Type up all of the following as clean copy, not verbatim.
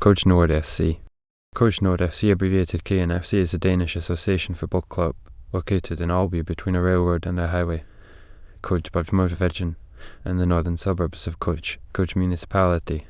Køge Nord FC. Køge Nord FC, abbreviated KNFC, is a Danish association football club located in Ølby between a railroad and a highway. Køge Bugt Motorvejen and the northern suburbs of Køge Municipality,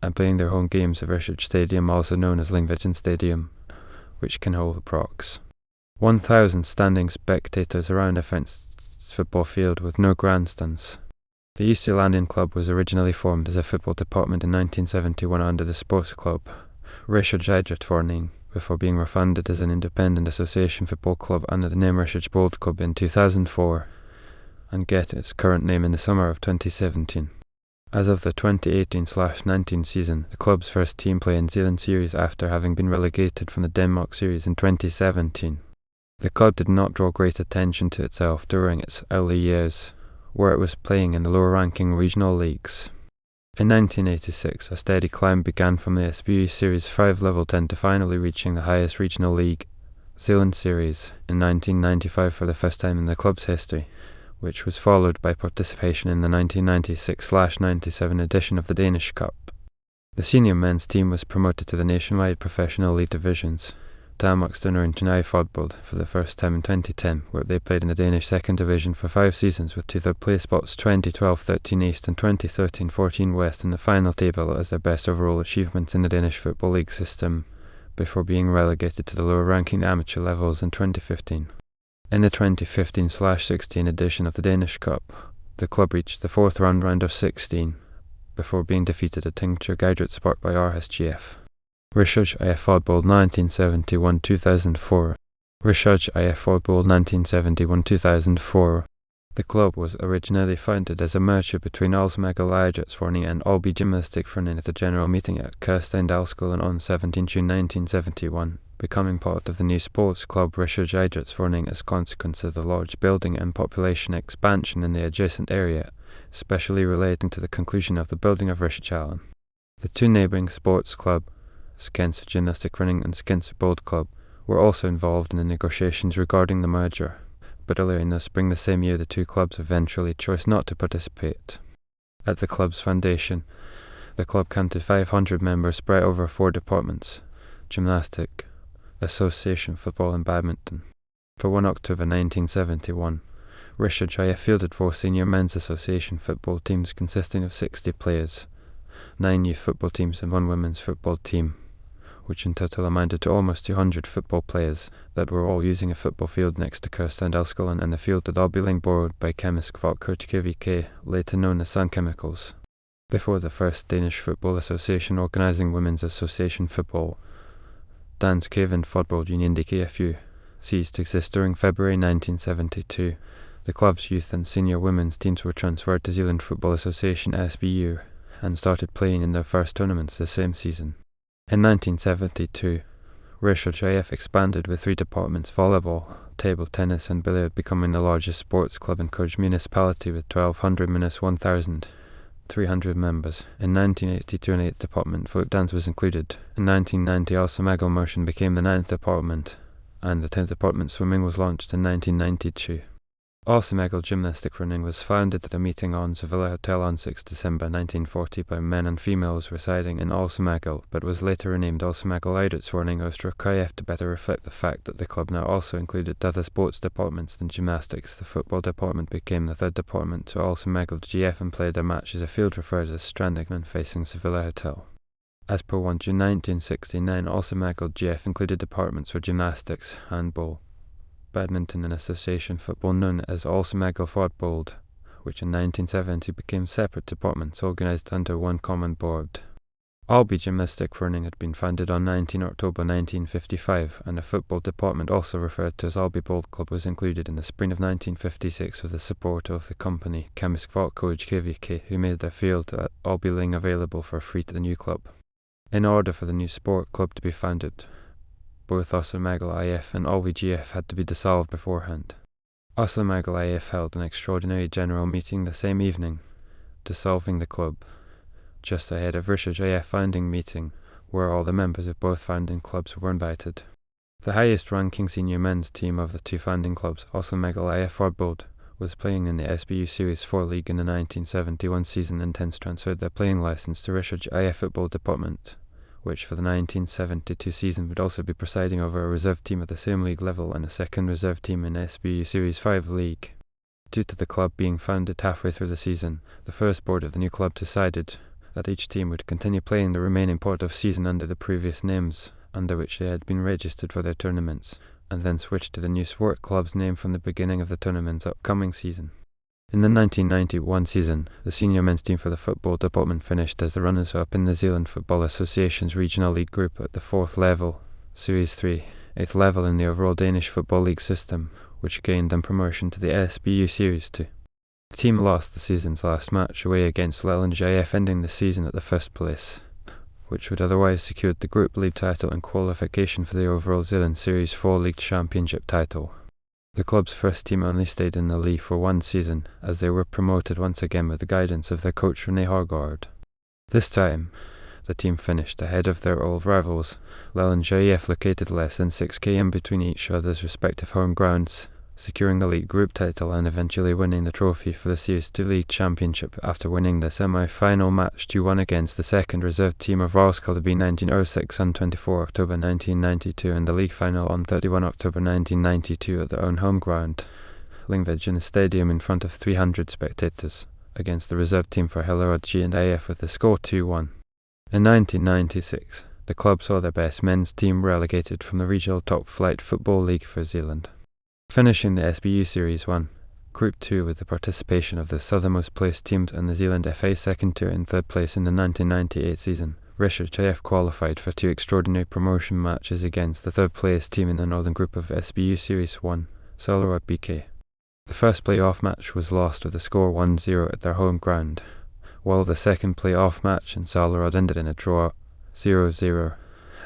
and playing their home games at Rishøj Stadium, also known as Lyngvejens Stadium, which can hold approx. 1,000 standing spectators around a fenced football field with no grandstands. The East Zealandian club was originally formed as a football department in 1971 under the sports club Rishøj Idrætsforening, before being refounded as an independent association football club under the name Rishøj Boldklub in 2004, and get its current name in the summer of 2017. As of the 2018/19 season, the club's first team play in Zealand Series after having been relegated from the Denmark Series in 2017. The club did not draw great attention to itself during its early years, where it was playing in the lower-ranking regional leagues. In 1986, a steady climb began from the SBU Series 5 level 10 to finally reaching the highest regional league, Zealand Series, in 1995 for the first time in the club's history, which was followed by participation in the 1996/97 edition of the Danish Cup. The senior men's team was promoted to the nationwide professional league divisions, Danmarksturneringen and fodbold, for the first time in 2010, where they played in the Danish second division for 5 seasons with 2 third-place spots 2012-13 East and 2013-14 West in the final table as their best overall achievements in the Danish football league system, before being relegated to the lower-ranking amateur levels in 2015. In the 2015/16 edition of the Danish Cup, the club reached the 4th round of 16, before being defeated at Tingbjerg Idrætspark by Aarhus GF. Rishøj Fodbold 1971-2004. Rishøj Fodbold 1971-2004. The club was originally founded as a merger between Aarhus Idrætsforening and Ølby Gymnastikforening at the general meeting at Køge on 17 June 1971, becoming part of the new sports club Rishøj Idrætsforening as consequence of the large building and population expansion in the adjacent area, especially relating to the conclusion of the building of Rishøj. The 2 neighbouring sports club, Svensk Gymnastikforening and Svensk Boldklub, were also involved in the negotiations regarding the merger, but earlier in the spring the same year the 2 clubs eventually chose not to participate. At the club's foundation, the club counted 500 members spread over 4 departments: gymnastic, association football and badminton. For 1 October 1971, Rishøj fielded 4 senior men's association football teams consisting of 60 players, 9 youth football teams and 1 women's football team, which in total amounted to almost 200 football players that were all using a football field next to Køge and the field at Ølby borrowed by chemist KNFC, later known as Sun Chemicals. Before the first Danish Football Association organising women's association football, Dansk Cup and Fodbold Union de KFU, ceased to exist during February 1972. The club's youth and senior women's teams were transferred to Zealand Football Association SBU and started playing in their first tournaments the same season. In 1972, Rishøj expanded with 3 departments: volleyball, table tennis and billiard, becoming the largest sports club in Køge Municipality with 1,200-1,300 members. In 1982 an 8th department, folk dance, was included. In 1990 also motion became the 9th department, and the 10th department, swimming, was launched in 1992. Aarhus Gymnastikforening was founded at a meeting on Sevilla Hotel on 6 December 1940 by men and females residing in Aarhus, but was later renamed Aarhus Idrætsforening Østre KF to better reflect the fact that the club now also included other sports departments than gymnastics. The football department became the 3rd department to Aarhus GF and played their matches at a field referred as Strandingen facing Sevilla Hotel. As per 1 June 1969, Aarhus GF included departments for gymnastics, handball, badminton and association football known as Aarhus Fodbold, which in 1970 became separate departments organised under 1 common board. Ølby Gymnastikforening had been founded on 19 October 1955, and a football department also referred to as Rishøj Boldklub was included in the spring of 1956 with the support of the company chemist KNFC, who made their field at Ølby available for free to the new club. In order for the new sport club to be founded, both Aarhus IF and Ølby GF had to be dissolved beforehand. Aarhus IF held an extraordinary general meeting the same evening, dissolving the club, just ahead of Rishøj founding meeting, where all the members of both founding clubs were invited. The highest-ranking senior men's team of the 2 founding clubs, Rishøj Fodbold, was playing in the SBU Series 4 league in the 1971 season and hence transferred their playing licence to Rishøj football department, which for the 1972 season would also be presiding over a reserve team at the same league level and a second reserve team in SBU Series 5 league. Due to the club being founded halfway through the season, the first board of the new club decided that each team would continue playing the remaining part of season under the previous names under which they had been registered for their tournaments, and then switch to the new sport club's name from the beginning of the tournament's upcoming season. In the 1991 season, the senior men's team for the football department finished as the runners-up in the Zealand Football Association's regional league group at the 4th level, Series 3, 8th level in the overall Danish Football League system, which gained them promotion to the SBU Series 2. The team lost the season's last match away against Lyngvejens GF, ending the season at the first place, which would otherwise secured the group league title and qualification for the overall Zealand Series 4 League Championship title. The club's first team only stayed in the league for one season, as they were promoted once again with the guidance of their coach René Hargaard. This time, the team finished ahead of their old rivals, Lyngvejens GF, located less than 6 km between each other's respective home grounds, securing the league group title and eventually winning the trophy for the Series 2 League Championship after winning the semi-final match 2-1 against the second reserve team of Rishøj 1906 on 24 October 1992 and the league final on 31 October 1992 at their own home ground, Lyngvejens Stadium, in front of 300 spectators, against the reserve team for Aarhus GF with the score 2-1. In 1996, the club saw their best men's team relegated from the regional top-flight football league for Zealand, finishing the SBU Series 1, Group 2 with the participation of the southernmost placed teams and the Zealand FA second tier in third place in the 1998 season. Rishøj GF qualified for 2 extraordinary promotion matches against the third place team in the northern group of SBU Series 1, Sollerød BK. The first play-off match was lost with a score 1-0 at their home ground, while the second play-off match in Sollerød ended in a draw 0-0,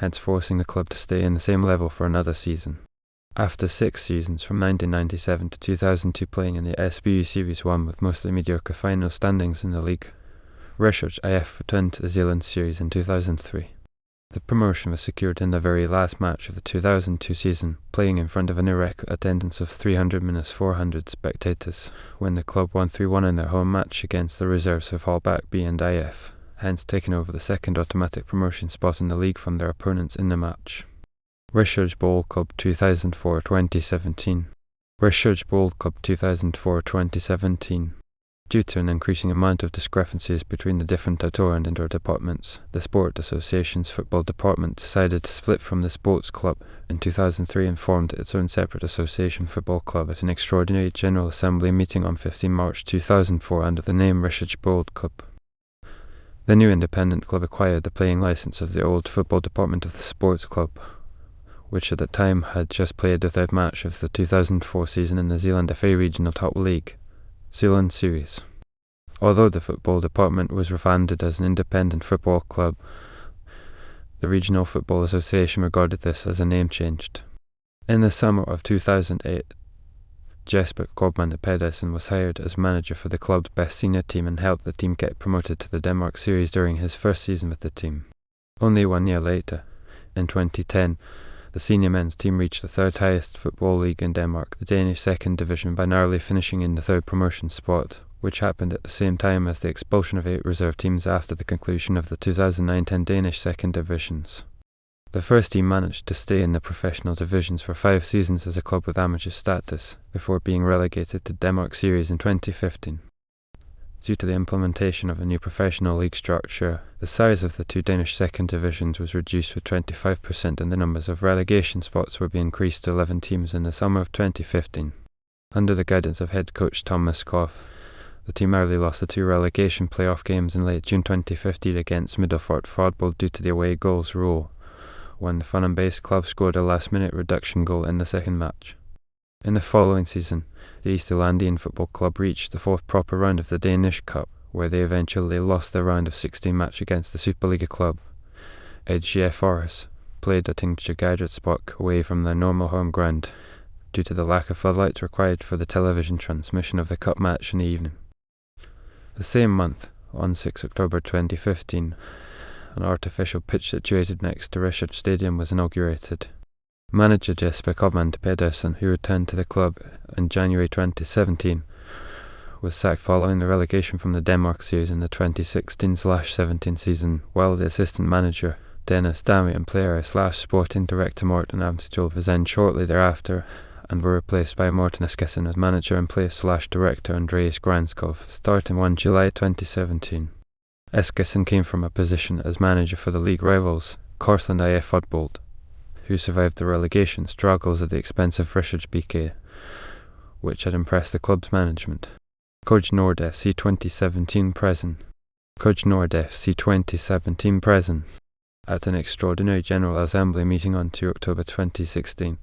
hence forcing the club to stay in the same level for another season. After 6 seasons from 1997 to 2002 playing in the SBU Series 1 with mostly mediocre final standings in the league, Rishøj GF returned to the Zealand Series in 2003. The promotion was secured in the very last match of the 2002 season, playing in front of an irregular attendance of 300-400 spectators, when the club won 3-1 in their home match against the reserves of Hallback B and IF, hence taking over the second automatic promotion spot in the league from their opponents in the match. Rishøj Boldklub 2004-2017. Rishøj Boldklub 2004-2017. Due to an increasing amount of discrepancies between the different outdoor and indoor departments, the Sport Association's football department decided to split from the sports club in 2003 and formed its own separate association football club at an extraordinary General Assembly meeting on 15 March 2004 under the name Rishøj Boldklub. The new independent club acquired the playing license of the old football department of the sports club, which at the time had just played the third match of the 2004 season in the Zealand FA Regional Top League, Zealand Series. Although the football department was refounded as an independent football club, the Regional Football Association regarded this as a name change. In the summer of 2008, Jesper Korbmann Pedersen was hired as manager for the club's best senior team and helped the team get promoted to the Denmark Series during his first season with the team. Only 1 year later, in 2010, the senior men's team reached the third highest football league in Denmark, the Danish second division, by narrowly finishing in the third promotion spot, which happened at the same time as the expulsion of 8 reserve teams after the conclusion of the 2009-10 Danish second divisions. The first team managed to stay in the professional divisions for 5 seasons as a club with amateur status, before being relegated to Denmark Series in 2015. Due to the implementation of a new professional league structure, the size of the 2 Danish second divisions was reduced with 25% and the numbers of relegation spots were being increased to 11 teams in the summer of 2015. Under the guidance of head coach Thomas Koff, the team narrowly lost the 2 relegation playoff games in late June 2015 against Middelfart Fodbold due to the away goals rule, when the Fun and Base club scored a last-minute reduction goal in the second match. In the following season, the East Zealandian football club reached the 4th proper round of the Danish Cup, where they eventually lost their round of 16 match against the Superliga club. GF Aarhus played at Tingbjerg Idrætspark away from their normal home ground, due to the lack of floodlights required for the television transmission of the cup match in the evening. The same month, on 6 October 2015, an artificial pitch situated next to Rishøj Stadium was inaugurated. Manager Jesper Korbmann Pedersen, who returned to the club in January 2017, was sacked following the relegation from the Denmark Series in the 2016/17 season, while the assistant manager, Dennis Damian player / sporting director Morten Amsejol resigned shortly thereafter and were replaced by Morten Eskesen as manager and player / director Andreas Granskov, starting 1 July 2017. Eskesen came from a position as manager for the league rivals, Korsland IF Fodbold, who survived the relegation struggles at the expense of Rishøj BK, which had impressed the club's management. Køge Nord FC 2017 present. Køge Nord FC 2017 present. At an extraordinary General Assembly meeting on 2 October 2016,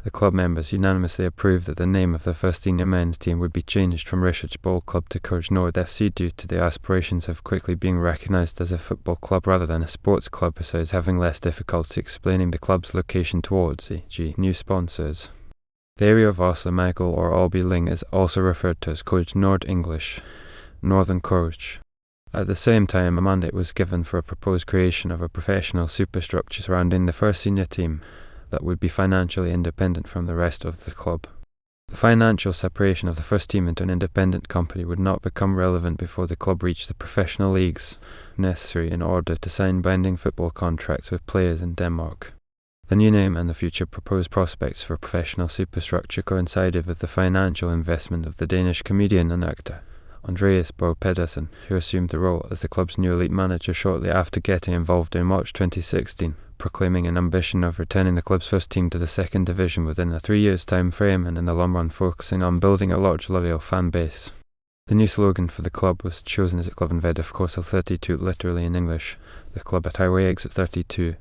the club members unanimously approved that the name of the first senior men's team would be changed from Rishøj Boldklub to Køge Nord FC due to the aspirations of quickly being recognised as a football club rather than a sports club, besides having less difficulty explaining the club's location towards, e.g. new sponsors. The area of Oslo, Magel or Ølby Lyng is also referred to as Køge Nord English, Northern Køge. At the same time, a mandate was given for a proposed creation of a professional superstructure surrounding the first senior team that would be financially independent from the rest of the club. The financial separation of the first team into an independent company would not become relevant before the club reached the professional leagues necessary in order to sign binding football contracts with players in Denmark. The new name and the future proposed prospects for professional superstructure coincided with the financial investment of the Danish comedian and actor Andreas Bo Pedersen, who assumed the role as the club's new elite manager shortly after getting involved in March 2016, proclaiming an ambition of returning the club's first team to the second division within a 3 years time frame and in the long run focusing on building a large loyal fan base. The new slogan for the club was chosen as Klubben ved Afkorset 32, literally in English, the club at Highway Exit 32,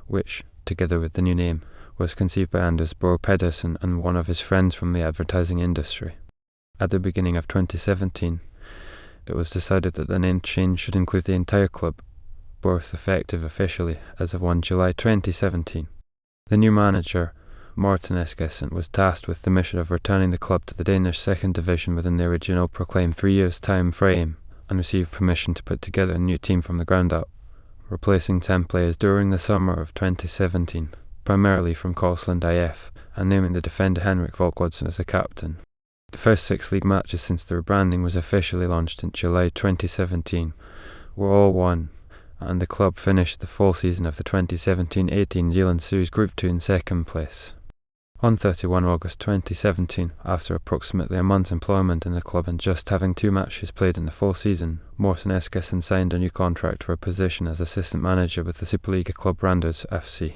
which, together with the new name, was conceived by Anders Bo Pedersen and one of his friends from the advertising industry. At the beginning of 2017, it was decided that the name change should include the entire club, both effective officially as of 1 July 2017. The new manager, Morten Eskesen, was tasked with the mission of returning the club to the Danish second division within the original proclaimed 3 years time frame, and received permission to put together a new team from the ground up, replacing 10 players during the summer of 2017, primarily from Korsland IF, and naming the defender Henrik Volkwadsen as a captain. The first 6 league matches since the rebranding was officially launched in July 2017 were all won, and the club finished the full season of the 2017-18 Zealand Series Group 2 in second place. On 31 August 2017, after approximately a month's employment in the club and just having 2 matches played in the full season, Morten Eskesen signed a new contract for a position as assistant manager with the Superliga club Randers FC.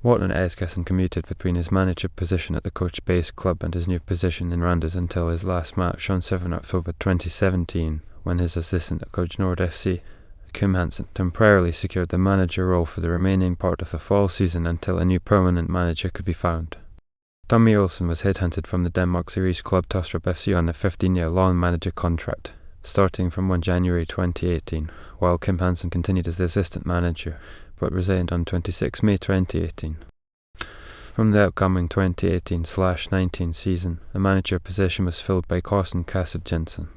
Morten Eskesen commuted between his manager position at the coach-based club and his new position in Randers until his last match on 7 October 2017, when his assistant at Køge Nord FC, Kim Hansen, temporarily secured the manager role for the remaining part of the fall season until a new permanent manager could be found. Tommy Olsen was headhunted from the Denmark Series club Tostrup FC on a 15-year loan manager contract, starting from 1 January 2018, while Kim Hansen continued as the assistant manager, but resigned on 26 May 2018. From the upcoming 2018/19 season, the manager position was filled by Carsten Kasset Jensen.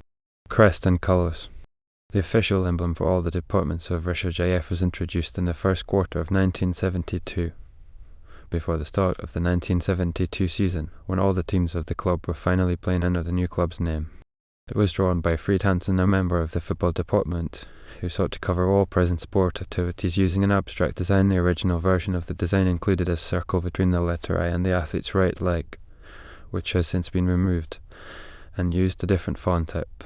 Crest and colours. The official emblem for all the departments of Rishøj IF was introduced in the first quarter of 1972, before the start of the 1972 season, when all the teams of the club were finally playing under the new club's name. It was drawn by Frid Hansen, a member of the football department, who sought to cover all present sport activities using an abstract design. The original version of the design included a circle between the letter I and the athlete's right leg, which has since been removed, and used a different font type.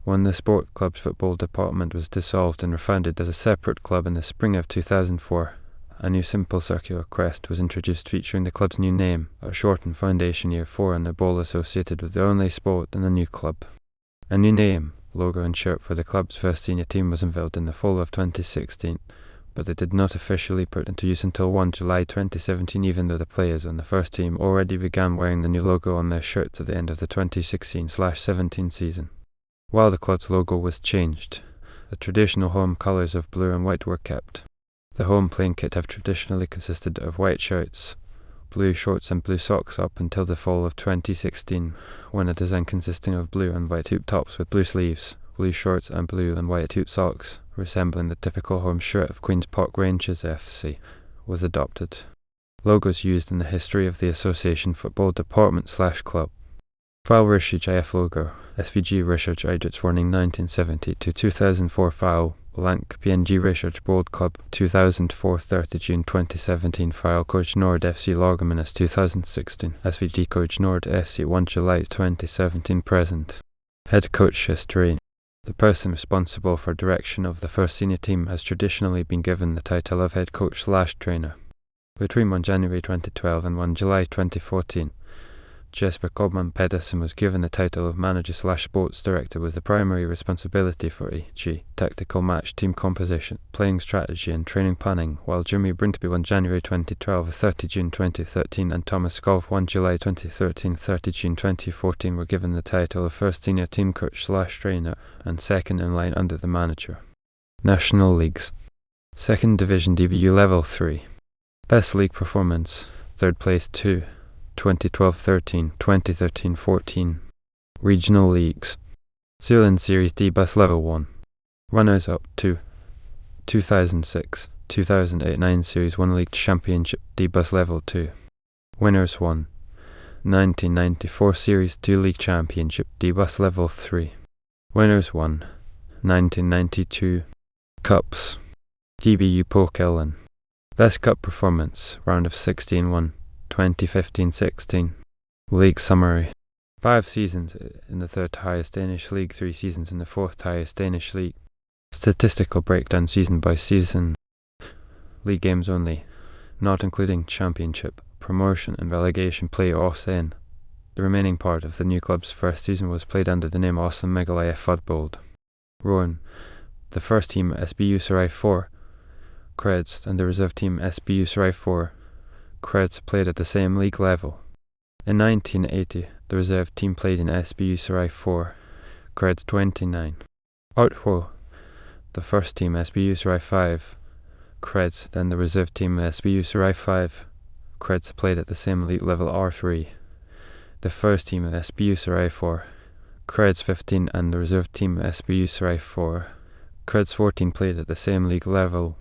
When the sport club's football department was dissolved and refounded as a separate club in the spring of 2004, a new simple circular crest was introduced featuring the club's new name, a shortened foundation year 4 and a ball associated with the only sport in the new club. A new name, logo and shirt for the club's first senior team was unveiled in the fall of 2016, but they did not officially put into use until 1 July 2017, even though the players on the first team already began wearing the new logo on their shirts at the end of the 2016/17 season. While the club's logo was changed, the traditional home colours of blue and white were kept. The home playing kit have traditionally consisted of white shirts, blue shorts and blue socks up until the fall of 2016, when a design consisting of blue and white hoop tops with blue sleeves, blue shorts and blue and white hoop socks, resembling the typical home shirt of Queen's Park Rangers FC, was adopted. Logos used in the history of the association football department/club. File Rishøj IF logo, SVG Rishøj Idrætsforening 1970 to 2004 file. blank PNG Rishøj Boldklub 2004 30 June 2017 file Køge Nord FC Loggerminus 2016 SVG Køge Nord FC 1 July 2017 present. Head coach history. The person responsible for direction of the first senior team has traditionally been given the title of head coach/trainer. Between 1 January 2012 and 1 July 2014, Jesper Godman Pedersen was given the title of manager/sports director with the primary responsibility for e.g. tactical match, team composition, playing strategy and training planning, while Jimmy Brinsby 1 January 2012, 30 June 2013 and Thomas Golf 1 July 2013, 30 June 2014 were given the title of first senior team coach/trainer and second in line under the manager. National Leagues. Second Division DBU Level 3. Best League Performance. Third place 2. 2012-13, 2013-14. Regional Leagues. Zealand Series D Bus Level 1. Runners-up 2. 2006, 2008-9 Series 1 League Championship D Bus Level 2. Winners 1. 1994 Series 2 League Championship D Bus Level 3. Winners 1. 1992. Cups. DBU Påkällen. Best Cup Performance, Round of 16-1. 2015-16. League Summary. 5 seasons in the third highest Danish league, 3 seasons in the fourth highest Danish league. Statistical breakdown season by season. League games only, not including championship, promotion and relegation play Åsen. The remaining part of the new club's first season was played under the name Åsen Megalaya Fodbold. Rouen. The first team SBU Series 4, Creds, and the reserve team SBU Series 4, Creds played at the same league level. In 1980, the reserve team played in SBU Series 4, Creds 29. Outwo, the first team SBU Series 5, Creds, then the reserve team SBU Series 5, Creds played at the same league level R3. The first team SBU Series 4, Creds 15, and the reserve team SBU Series 4, Creds 14 played at the same league level.